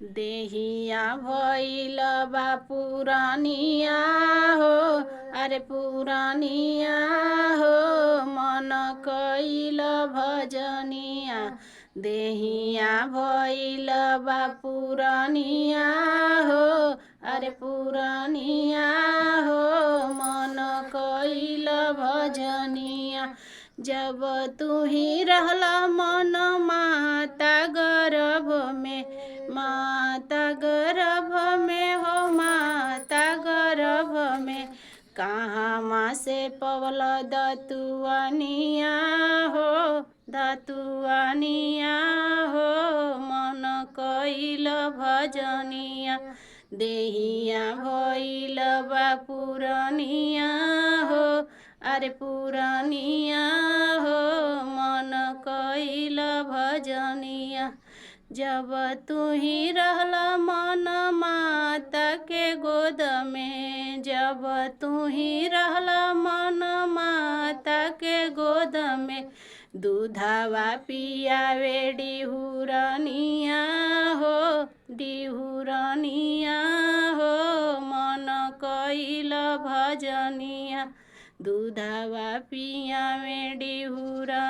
देहिया भइल बा पुरानिया हो, अरे पुरानिया हो, मन कइल भजनिया। देहिया भइल बा पुरानिया हो, अरे पुरानिया हो, मन कइल भजनिया। जब तू ही रहला मन माता गर्भ में, माता गर्भ में हो, माता गर्भ में कहाँ से पवल दतुआनिया हो, दतुआनिया हो, मन कइल भजनिया। देहिया भइल बा पुरानिया हो, अरे पुरानिया हो, मन कइल भजनिया। जब तू ही रहला मन माता के गोद में, जब तू ही रहला मन माता के गोद में, दूधवा पियावे डिहुरनिया हो, डिहुरनिया हो, मन कइल भजनिया। दूधवा पियावे डिहुरनिया